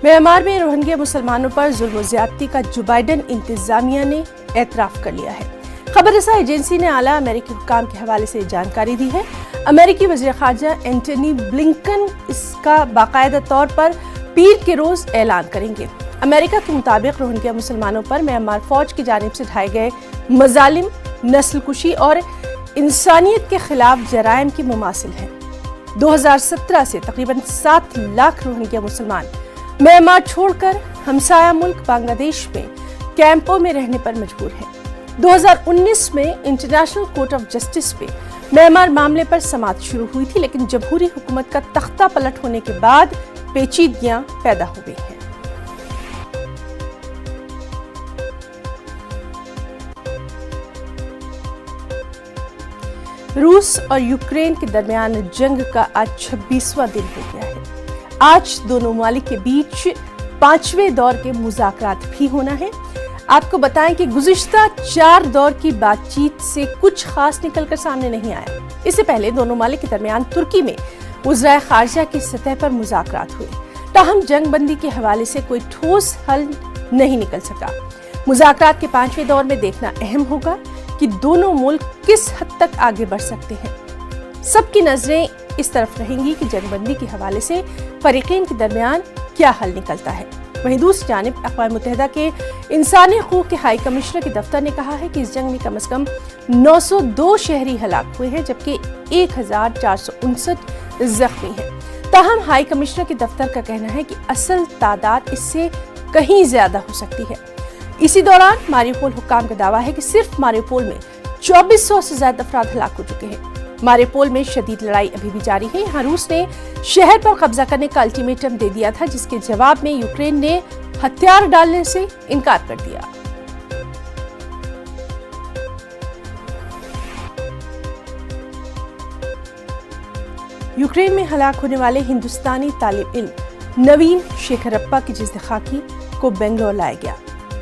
Myanmar में Rohingya मुसलमानों पर जुल्म और ज्यादती का जो बाइडेन इंतजामिया ने एतराफ कर लिया है। खबर रसा एजेंसी ने आला अमेरिकी हुक्काम के हवाले से जानकारी दी है। अमेरिकी वज़ीर ख़ारजा एंटनी ब्लिंकन इसका बाकायदा तौर पर पीर के रोज ऐलान करेंगे। अमेरिका के मुताबिक रोहिंग्या मुसलमानों पर म्यांमार फौज की जानिब से ढाए गए मजालिम, नस्लकुशी और इंसानियत के खिलाफ जराइम की मुमासिल है। 2017 से तकरीबन 7 लाख रोहिंग्या मुसलमान म्यांमार छोड़कर हमसाया मुल्क बांग्लादेश में कैंपों में रहने पर मजबूर हैं। 2019 में इंटरनेशनल कोर्ट ऑफ जस्टिस पे म्यांमार मामले पर समाअत शुरू हुई थी, लेकिन जमहूरी हुकूमत का तख्ता पलट होने के बाद पेचीदगियां पैदा हो गई हैं। रूस और यूक्रेन के दरमियान जंग का आज 26वां दिन हो गया है। आज दोनों ममालिक के बीच 5वें दौर के मुज़ाकरात भी होना है। आपको बताएं कि गुज़िश्ता 4 दौर की बातचीत से कुछ खास निकलकर सामने नहीं आया। इससे पहले दोनों ममालिक के दरमियान तुर्की में वज़राए ख़ारजा की सतह पर मुज़ाकरात हुए, ताहम जंगबंदी के हवाले से कोई ठोस हल नहीं निकल सका। मुज़ाकरात के 5वें दौर में देखना अहम होगा कि दोनों मुल्क किस हद तक आगे बढ़ सकते हैं। सबकी नजरें इस तरफ रहेंगी कि जंगबंदी के हवाले से फरीकैन के दरमियान क्या हल निकलता है। वहीं दूसरी जानिब अक़वाम मुत्तहिदा के इंसानी हकूक़ के हाई कमिश्नर के दफ्तर ने कहा है कि इस जंग में कम से कम 902 शहरी हलाक हुए हैं, जबकि 1459 जख्मी हैं। ताहम हाई कमिश्नर के दफ्तर का कहना है कि असल तादाद इससे कहीं ज्यादा हो सकती है। इसी दौरान मारिउपोल हुक्काम का दावा है कि सिर्फ मारिउपोल में 2400 से ज्यादा अफराद हलाक हो चुके हैं। मारिउपोल में शदीद लड़ाई अभी भी जारी है। यहाँ रूस ने शहर पर कब्जा करने का अल्टीमेटम दे दिया था, जिसके जवाब में यूक्रेन ने हथियार डालने से इनकार कर दिया। यूक्रेन में हलाक होने वाले हिंदुस्तानी तालिब इल्म नवीन शेखरप्पा की जिस्द-ए-खाकी को बेंगलोर लाया गया।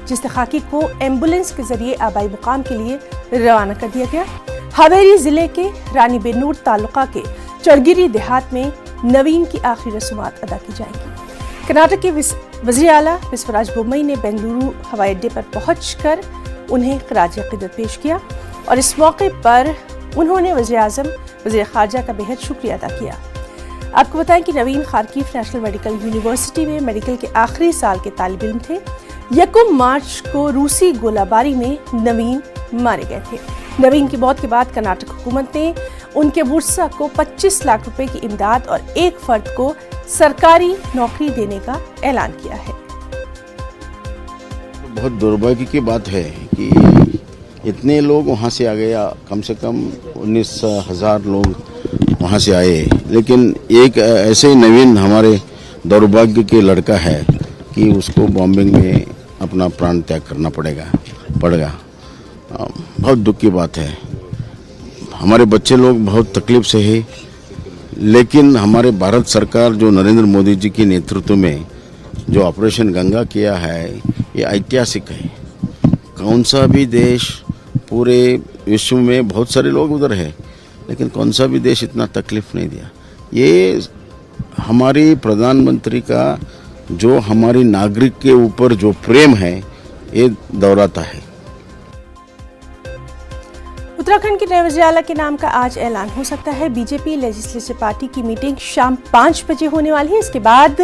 जिस्द-ए-खाकी को एम्बुलेंस के जरिए आबाई मुकाम के लिए रवाना कर दिया गया। हावेरी जिले के रानी बेनूर तालुका के चरगिरी देहात में नवीन की आखिरी रस्मात अदा की जाएंगी। कर्नाटक के वज़ीर आला विश्वराज बोम्मई ने बेंगलुरु हवाई अड्डे पर पहुंचकर उन्हें खराज अक़ीदत पेश किया और इस मौके पर उन्होंने वज़ीर आज़म वज़ीर ख़ारजा का बेहद शुक्रिया अदा किया। आपको बताएं कि नवीन खारकीफ नेशनल मेडिकल यूनिवर्सिटी में मेडिकल के आखिरी साल के तालिब इल्म थे। 1 मार्च को रूसी गोलाबारी में नवीन मारे गए थे। नवीन की मौत के बाद कर्नाटक हुकूमत ने उनके वर्सा को 25 लाख रुपए की इमदाद और एक फर्द को सरकारी नौकरी देने का ऐलान किया है। बहुत दुर्भाग्य की बात है कि इतने लोग वहाँ से आ गया, कम से कम 19,000 लोग वहाँ से आए, लेकिन एक ऐसे नवीन हमारे दुर्भाग्य के लड़का है कि उसको बॉम्बिंग में अपना प्राण त्याग करना पड़ेगा। बहुत दुख की बात है। हमारे बच्चे लोग बहुत तकलीफ से है, लेकिन हमारे भारत सरकार जो नरेंद्र मोदी जी के नेतृत्व में जो ऑपरेशन गंगा किया है, ये ऐतिहासिक है। कौन सा भी देश पूरे विश्व में, बहुत सारे लोग उधर है, लेकिन कौन सा भी देश इतना तकलीफ नहीं दिया। ये हमारी प्रधानमंत्री का जो हमारी नागरिक के ऊपर जो प्रेम है, ये दोहराता है। उत्तराखंड के नए वज़ीर आला के नाम का आज ऐलान हो सकता है। बीजेपी लेजिस्लेटिव पार्टी की मीटिंग शाम 5 बजे होने वाली है। इसके बाद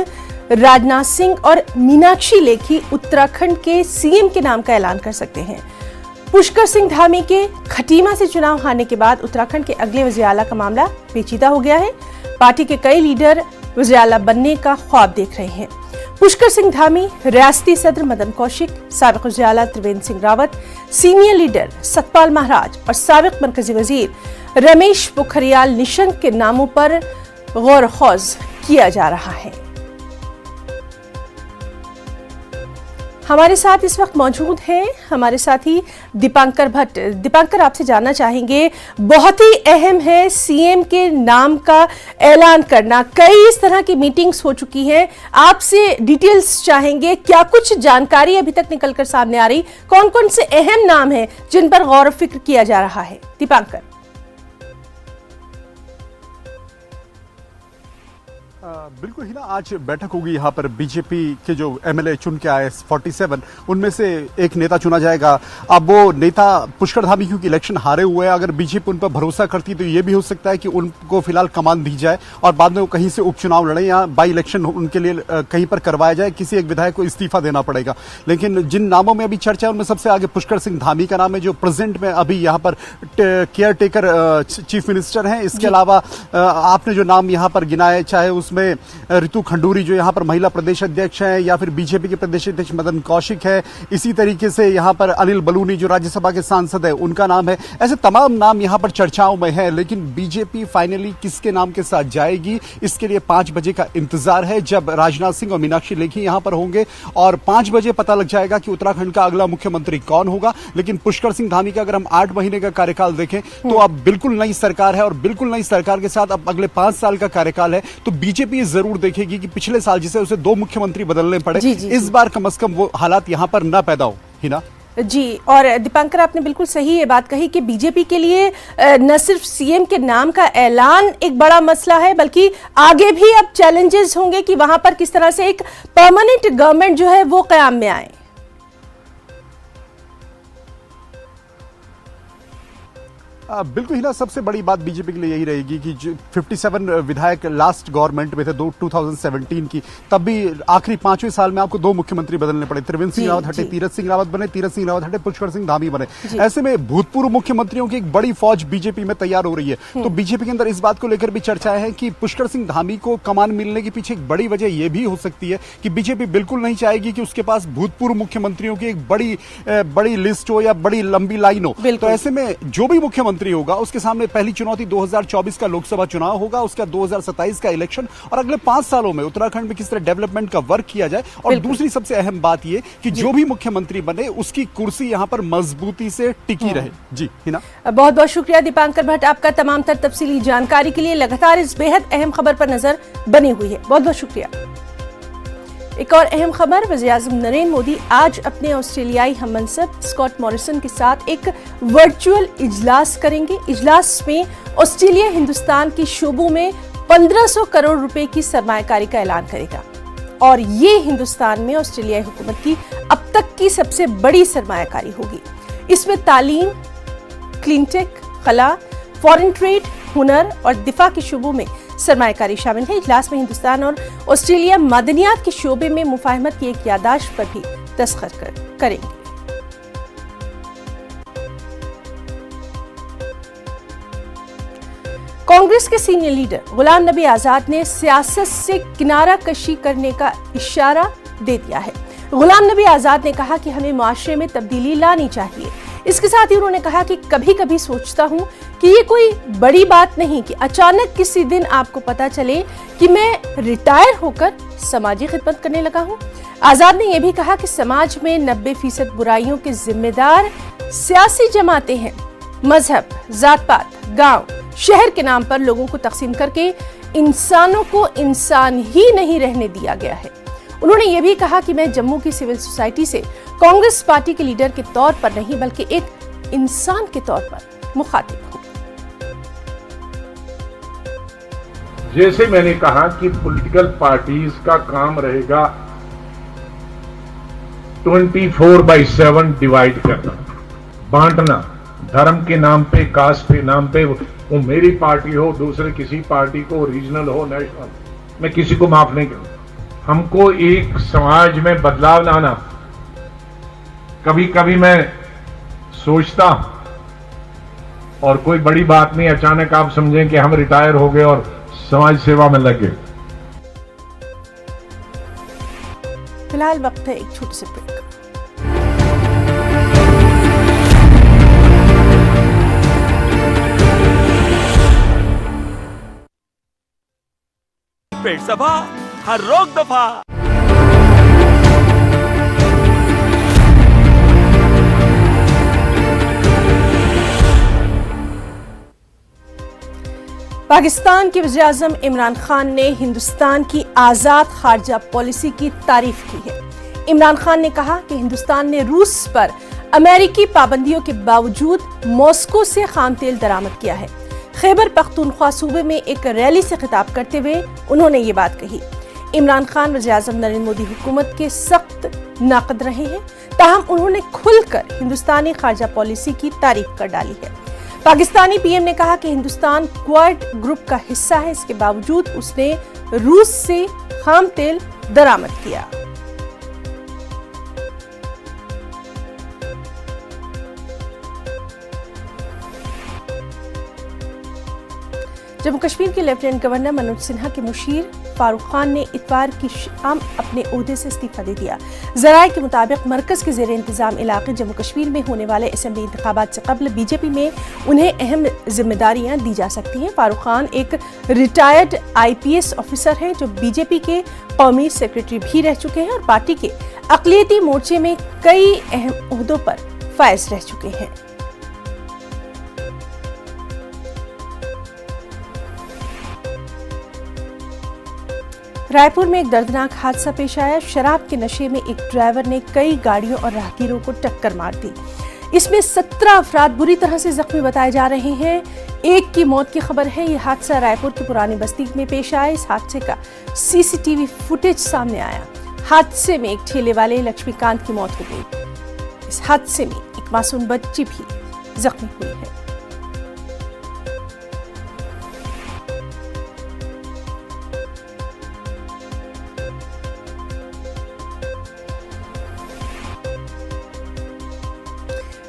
राजनाथ सिंह और मीनाक्षी लेखी उत्तराखंड के सीएम के नाम का ऐलान कर सकते हैं। पुष्कर सिंह धामी के खटीमा से चुनाव हारने के बाद उत्तराखंड के अगले वज़ीर आला का मामला पेचीदा हो गया है। पार्टी के कई लीडर वज़ीर आला बनने का ख्वाब देख रहे हैं। पुष्कर सिंह धामी, रियासती सदर मदन कौशिक, साबिक वज़ीर आला त्रिवेंद्र सिंह रावत, सीनियर लीडर सतपाल महाराज और साबिक मरकजी वज़ीर रमेश पोखरियाल निशंक के नामों पर गौर खौज किया जा रहा है। हमारे साथ इस वक्त मौजूद हैं हमारे साथी दीपांकर भट्ट। दीपांकर, आपसे जानना चाहेंगे, बहुत ही अहम है सीएम के नाम का ऐलान करना। कई इस तरह की मीटिंग्स हो चुकी हैं, आपसे डिटेल्स चाहेंगे। क्या कुछ जानकारी अभी तक निकलकर सामने आ रही? कौन कौन से अहम नाम हैं जिन पर गौर फिक्र किया जा रहा है? दीपांकर। बिल्कुल ही ना, आज बैठक होगी यहाँ पर। बीजेपी के जो एमएलए चुन के आए 47, उनमें से एक नेता चुना जाएगा। अब वो नेता पुष्कर धामी क्योंकि इलेक्शन हारे हुए हैं, अगर बीजेपी उन पर भरोसा करती तो ये भी हो सकता है कि उनको फिलहाल कमान दी जाए और बाद में वो कहीं से उपचुनाव लड़े या बाई इलेक्शन उनके लिए कहीं पर करवाया जाए, किसी एक विधायक को इस्तीफा देना पड़ेगा। लेकिन जिन नामों में अभी चर्चा है उनमें सबसे आगे पुष्कर सिंह धामी का नाम है, जो प्रेजेंट में अभी यहाँ पर केयर टेकर चीफ मिनिस्टर हैं। इसके अलावा आपने जो नाम यहाँ पर गिनाए, चाहे उसमें रितु खंडूरी जो यहाँ पर महिला प्रदेश अध्यक्ष हैं, या फिर बीजेपी के प्रदेश अध्यक्ष मदन कौशिक है, इसी तरीके से यहाँ पर अनिल बलूनी जो राज्यसभा के सांसद है उनका नाम है। ऐसे तमाम नाम यहाँ पर चर्चाओं में है। लेकिन बीजेपी फाइनली किसके नाम के साथ जाएगी, इसके लिए 5 बजे का इंतजार है, जब राजनाथ सिंह और मीनाक्षी लेखी यहाँ पर होंगे और 5 बजे पता लग जाएगा कि उत्तराखंड का अगला मुख्यमंत्री कौन होगा। लेकिन पुष्कर सिंह धामी का अगर हम 8 महीने का कार्यकाल देखें तो अब बिल्कुल नई सरकार है और बिल्कुल नई सरकार के साथ अब अगले 5 साल का कार्यकाल है। तो बीजेपी जरूर देखेगी कि पिछले साल जिसे उसे 2 मुख्यमंत्री बदलने पड़े, इस बार कम से कम वो हालात यहां पर ना पैदा हो। हिना जी, और दीपांकर आपने बिल्कुल सही ये बात कही कि बीजेपी के लिए न सिर्फ सीएम के नाम का ऐलान एक बड़ा मसला है, बल्कि आगे भी अब चैलेंजेस होंगे कि वहां पर किस तरह से एक परमानेंट गवर्नमेंट जो है वो कायम में आए। बिल्कुल ही ना, सबसे बड़ी बात बीजेपी के लिए यही रहेगी कि जो 57 विधायक लास्ट गवर्नमेंट में थे 2017 की, तब भी आखिरी 5वें साल में आपको 2 मुख्यमंत्री बदलने पड़े। त्रिवेंद्र सिंह रावत हटे, तीरथ सिंह रावत बने, तीरथ सिंह रावत हटे, पुष्कर सिंह धामी बने। ऐसे में भूतपूर्व मुख्यमंत्रियों की एक बड़ी फौज बीजेपी में तैयार हो रही है। तो बीजेपी के अंदर इस बात को लेकर भी चर्चाएं हैं कि पुष्कर सिंह धामी को कमान मिलने के पीछे एक बड़ी वजह यह भी हो सकती है कि बीजेपी बिल्कुल नहीं चाहेगी कि उसके पास भूतपूर्व मुख्यमंत्रियों की एक बड़ी लिस्ट हो या बड़ी लंबी लाइन हो। तो ऐसे में जो भी मुख्यमंत्री होगा उसके सामने पहली चुनौती 2024 का लोकसभा चुनाव होगा, उसका 2027 का इलेक्शन और अगले 5 सालों में उत्तराखंड में किस तरह डेवलपमेंट का वर्क किया जाए। और दूसरी सबसे अहम बात यह कि जो भी मुख्यमंत्री बने उसकी कुर्सी यहां पर मजबूती से टिकी रहे। जी हिना, बहुत बहुत शुक्रिया दीपांकर भट्ट आपका तमाम तर तफसीली जानकारी के लिए। लगातार इस बेहद अहम खबर पर नजर बनी हुई है, बहुत बहुत शुक्रिया। एक और अहम खबर, वज़ीर-ए-आज़म नरेंद्र मोदी आज अपने ऑस्ट्रेलियाई हममनसब स्कॉट मॉरिसन के साथ एक वर्चुअल इजलास करेंगे। इजलास में ऑस्ट्रेलिया हिंदुस्तान के शोबों में 1500 करोड़ रुपए की सरमायाकारी का ऐलान करेगा और ये हिंदुस्तान में ऑस्ट्रेलियाई हुकूमत की अब तक की सबसे बड़ी सरमायाकारी होगी। इसमें तालीम, क्लीनटेक, खला, फॉरेन ट्रेड, हुनर और दिफा के शोबों में सरमायाकारी शामिल है। इजलास में हिंदुस्तान और ऑस्ट्रेलिया मादनियात के शोबे में मुफाहमत की एक याददाश्त पर भी दस्तखत करेंगे। कांग्रेस के सीनियर लीडर गुलाम नबी आजाद ने सियासत से किनारा कशी करने का इशारा दे दिया है। गुलाम नबी आजाद ने कहा कि हमें मुआशरे में तब्दीली लानी चाहिए। इसके साथ ही उन्होंने कहा कि कभी कभी सोचता हूं कि ये कोई बड़ी बात नहीं कि अचानक किसी दिन आपको पता चले कि मैं रिटायर होकर समाजी खिदमत करने लगा हूं। आजाद ने यह भी कहा कि समाज में 90% बुराइयों के जिम्मेदार सियासी जमातें हैं। मजहब, जात पात, गांव, शहर के नाम पर लोगों को तकसीम करके इंसानों को इंसान ही नहीं रहने दिया गया है। उन्होंने ये भी कहा कि मैं जम्मू की सिविल सोसाइटी से कांग्रेस पार्टी के लीडर के तौर पर नहीं बल्कि एक इंसान के तौर पर मुखातिब हूं। जैसे मैंने कहा कि पॉलिटिकल पार्टीज का काम रहेगा 24/7 डिवाइड करना, बांटना, धर्म के नाम पे, कास्ट के नाम पे, वो मेरी पार्टी हो, दूसरे किसी पार्टी को, रीजनल हो, नेशनल, मैं किसी को माफ नहीं करूं। हमको एक समाज में बदलाव लाना। कभी कभी मैं सोचता और कोई बड़ी बात नहीं, अचानक आप समझें कि हम रिटायर हो गए और समाज सेवा में लग गए। फिलहाल वक्त है एक छोटे से ब्रेक। पेट सफा, हर रोग दफा। पाकिस्तान के वज़ीर-ए-आज़म इमरान खान ने हिंदुस्तान की आज़ाद खारजा पॉलिसी की तारीफ की है। इमरान खान ने कहा कि हिंदुस्तान ने रूस पर अमेरिकी पाबंदियों के बावजूद मॉस्को से खाम तेल दरामद किया है। खैबर पख्तूनख्वा सूबे में एक रैली से खिताब करते हुए उन्होंने ये बात कही। इमरान खान वज़ीर-ए-आज़म नरेंद्र मोदी हुकूमत के सख्त नाक़द रहे हैं, ताहम उन्होंने खुलकर हिंदुस्तानी खारजा पॉलिसी की तारीफ कर डाली है। पाकिस्तानी पीएम ने कहा कि हिंदुस्तान क्वाड ग्रुप का हिस्सा है, इसके बावजूद उसने रूस से खाम तेल दरामद किया। जम्मू कश्मीर के लेफ्टिनेंट गवर्नर मनोज सिन्हा के मुशीर फारूक खान ने इतवार की शाम अपने ओहदे से इस्तीफा दे दिया। ज़राए के मुताबिक मरकज के ज़ेर इंतजाम इलाके जम्मू कश्मीर में होने वाले असेंबली इंतखाबात से कबल बीजेपी में उन्हें अहम जिम्मेदारियां दी जा सकती हैं। फारूक खान एक रिटायर्ड IPS ऑफिसर हैं जो बीजेपी के कौमी सेक्रेटरी भी रह चुके हैं और पार्टी के अक़लियती मोर्चे में कई अहम ओहदों पर फायज रह चुके हैं। रायपुर में एक दर्दनाक हादसा पेश आया। शराब के नशे में एक ड्राइवर ने कई गाड़ियों और राहगीरों को टक्कर मार दी। इसमें 17 अफराद बुरी तरह से जख्मी बताए जा रहे हैं। एक की मौत की खबर है। यह हादसा रायपुर की पुरानी बस्ती में पेश आया। इस हादसे का CCTV फुटेज सामने आया। हादसे में एक ठेले वाले लक्ष्मीकांत की मौत हो गई। इस हादसे में एक मासूम बच्ची भी जख्मी हुई है।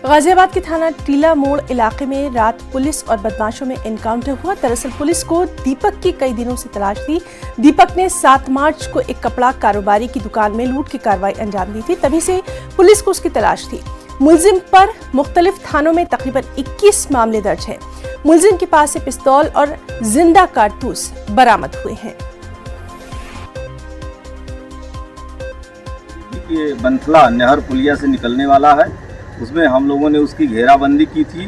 गाजियाबाद के थाना टीला मोड़ इलाके में रात पुलिस और बदमाशों में एनकाउंटर हुआ। दरअसल पुलिस को दीपक की कई दिनों से तलाश थी। दीपक ने 7 मार्च को एक कपड़ा कारोबारी की दुकान में लूट की कार्रवाई अंजाम दी थी, तभी से पुलिस को उसकी तलाश थी। मुलजिम पर मुख्तलिफ थानों में तकरीबन 21 मामले दर्ज हैं। मुलजिम के पास से पिस्तौल और जिंदा कारतूस बरामद हुए हैं। ये बंथला नहर पुलिया से निकलने वाला है, उसमें हम लोगों ने उसकी घेराबंदी की थी।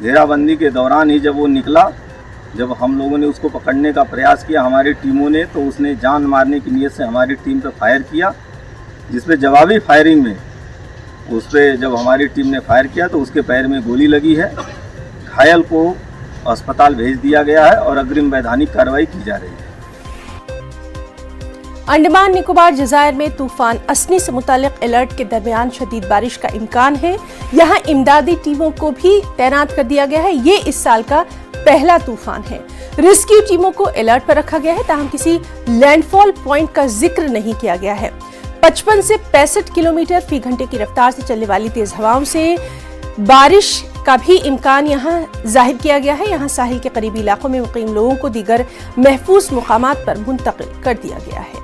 घेराबंदी के दौरान ही जब वो निकला, जब हम लोगों ने उसको पकड़ने का प्रयास किया हमारी टीमों ने, तो उसने जान मारने की नीयत से हमारी टीम पर फायर किया, जिसपे जवाबी फायरिंग में उस पर जब हमारी टीम ने फायर किया तो उसके पैर में गोली लगी है। घायल को अस्पताल भेज दिया गया है और अग्रिम वैधानिक कार्रवाई की जा रही है। अंडमान निकोबार जज़ायर में तूफान असनी से मुतालिक अलर्ट के दरमियान शदीद बारिश का इम्कान है। यहाँ इमदादी टीमों को भी तैनात कर दिया गया है। ये इस साल का पहला तूफान है। रेस्क्यू टीमों को अलर्ट पर रखा गया है, ताहम किसी लैंडफॉल पॉइंट का जिक्र नहीं किया गया है। 55 से 65 किलोमीटर फी घंटे की रफ्तार से चलने वाली तेज हवाओं से बारिश का भी इम्कान यहाँ जाहिर किया गया है। यहाँ साहिल के करीबी इलाकों में मुकीम लोगों को दीगर महफूज मुकामात पर मुंतकिल कर दिया गया है।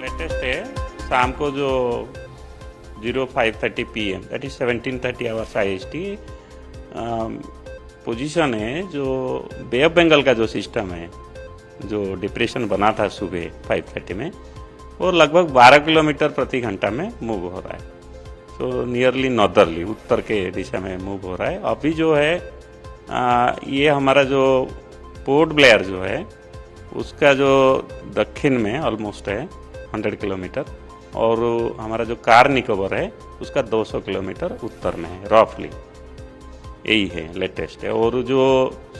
लेटेस्ट है शाम को जो 05:30 PM that is 17:30 hours IST position है, जो बे ऑफ बंगाल का जो सिस्टम है, जो डिप्रेशन बना था सुबह 5:30 में, वो लगभग 12 किलोमीटर प्रति घंटा में मूव हो रहा है। सो नियरली नॉर्दर्ली, उत्तर के दिशा में मूव हो रहा है। अभी जो है ये हमारा जो पोर्ट ब्लेयर जो है उसका जो दक्षिण में ऑलमोस्ट है 100 किलोमीटर, और हमारा जो कार निकोबार है उसका 200 किलोमीटर उत्तर में है रफली। यही है लेटेस्ट है। और जो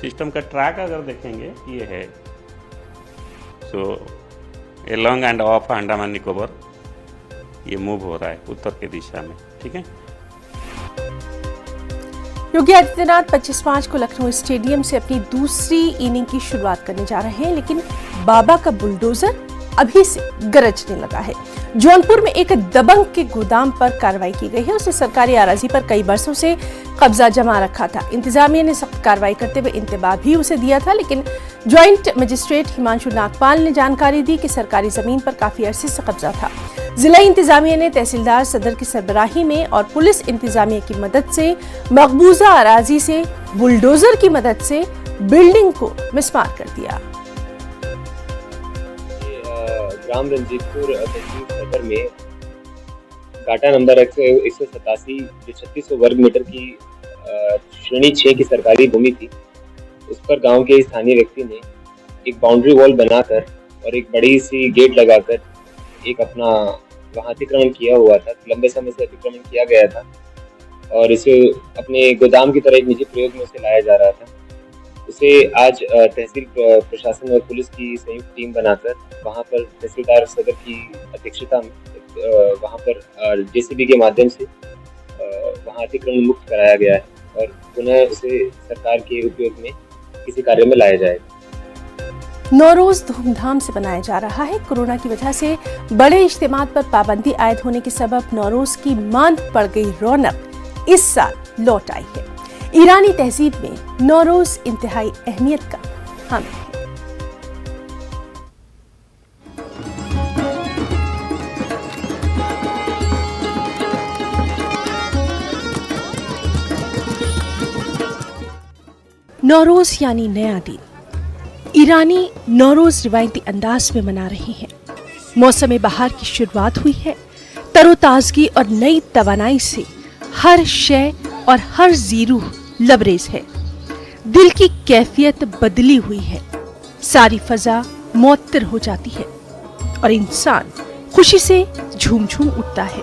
सिस्टम का ट्रैक अगर देखेंगे ये है, so along end of Andaman Nicobar ये मूव हो रहा है उत्तर की दिशा में। ठीक है। योगी आदित्यनाथ 25 मार्च को लखनऊ स्टेडियम से अपनी दूसरी इनिंग की शुरुआत करने जा रहे हैं, लेकिन बाबा का बुलडोजर अभी से गरजने लगा है। जौनपुर में एक दबंग के गोदाम पर कार्रवाई की गई है। उसने सरकारी अराजी पर कई बरसों से कब्जा जमा रखा था। इंतजामिया ने सख्त कार्रवाई करते हुए इंतबाह भी उसे दिया था, लेकिन ज्वाइंट मजिस्ट्रेट हिमांशु नागपाल ने जानकारी दी कि सरकारी जमीन पर काफी अरसे से कब्जा था। जिला इंतजामिया ने तहसीलदार सदर की सरबराही में और पुलिस इंतजामिया की मदद से मकबूजा अराजी से बुलडोजर की मदद से बिल्डिंग को मिसमार कर दिया। ग्राम रंजीतपुर तहसील सदर में काटा नंबर 187 जो 3600 वर्ग मीटर की श्रेणी 6 की सरकारी भूमि थी, उस पर गांव के स्थानीय व्यक्ति ने एक बाउंड्री वॉल बनाकर और एक बड़ी सी गेट लगाकर एक अपना वहाँ अतिक्रमण किया हुआ था। लंबे समय से अतिक्रमण किया गया था। और इसे अपने गोदाम की तरह एक निजी प्रयोग में उसे लाया जा रहा था। उसे आज तहसील प्रशासन और पुलिस की संयुक्त टीम बनाकर वहां पर तहसीलदार सदर की अध्यक्षता में वहां पर जेसीबी के माध्यम से वहां अतिक्रमण मुक्त कराया गया है और पुनः उसे सरकार के उपयोग में किसी कार्य में लाया जाएगा। नौरोज धूमधाम से मनाया जा रहा है। कोरोना की वजह से बड़े इज्तिमात पर पाबंदी आयद होने के सबब नौरोज की मांद पड़ गई रौनक इस साल लौट आई है। ईरानी तहजीब में नौरोज इंतहाई अहमियत का हामिल है। नौरोज यानी नया दिन। ईरानी नौरोज रिवायती अंदाज में मना रहे हैं। मौसम बहार की शुरुआत हुई है। तरोताजगी और नई तवानाई से हर शय और हर जीरूह लबरेज है। दिल की कैफियत बदली हुई है। सारी फजा मुअत्तर हो जाती है और इंसान खुशी से झूम झूम उठता है।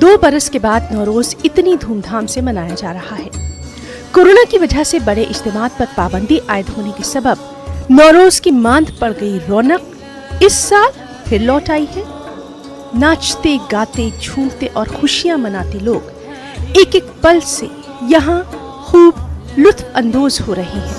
2 बरस के बाद नौरोज इतनी धूमधाम से मनाया जा रहा है। कोरोना की वजह से बड़े इज्तिमात पर पाबंदी आयद होने के सबब नौरोज की मांद पड़ गई रौनक इस साल फिर लौट आई है। नाचते गाते झूमते और खुशियां मनाते लोग एक एक पल से यहाँ खूब लुत्फ अंदोज हो रहे हैं।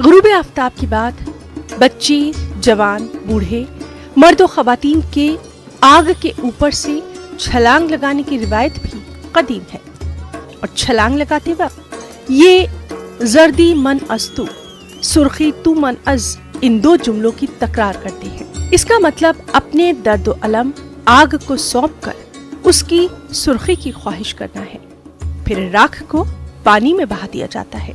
गुरूब आफ्ताब के बाद बच्चे, जवान, बूढ़े, मर्द और खवातीन के आग के ऊपर से छलांग लगाने की रिवायत भी कदीम है और छलांग लगाते वक्त ये जर्दी मन अस्तु, सुर्खी तू मन अज इन 2 जुमलों की तकरार करते हैं। इसका मतलब अपने दर्द व अलम आग को सौंपकर उसकी सुर्खी की ख्वाहिश करना है, फिर राख को पानी में बहा दिया जाता है।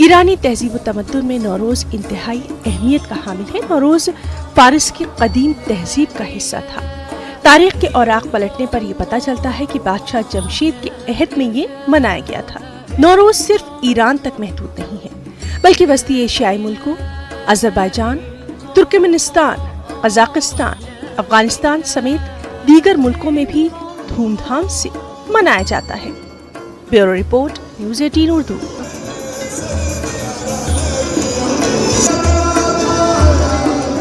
ईरानी तहजीब व तमद्दुन में नौरोज इंतहाई अहमियत का हामिल है। नौरोज फारिस की कदीम तहजीब का हिस्सा था। तारीख के औराक पलटने पर यह पता चलता है कि बादशाह जमशीद के अहद में ये मनाया गया था। नौरोज सिर्फ ईरान तक महदूद नहीं है बल्कि वस्ती एशियाई मुल्कों अजरबैजान, तुर्कमेनिस्तान, कजाकिस्तान, अफगानिस्तान समेत दीगर मुल्कों में भी धूमधाम से मनाया जाता है। Bureau report, news 18 Urdu.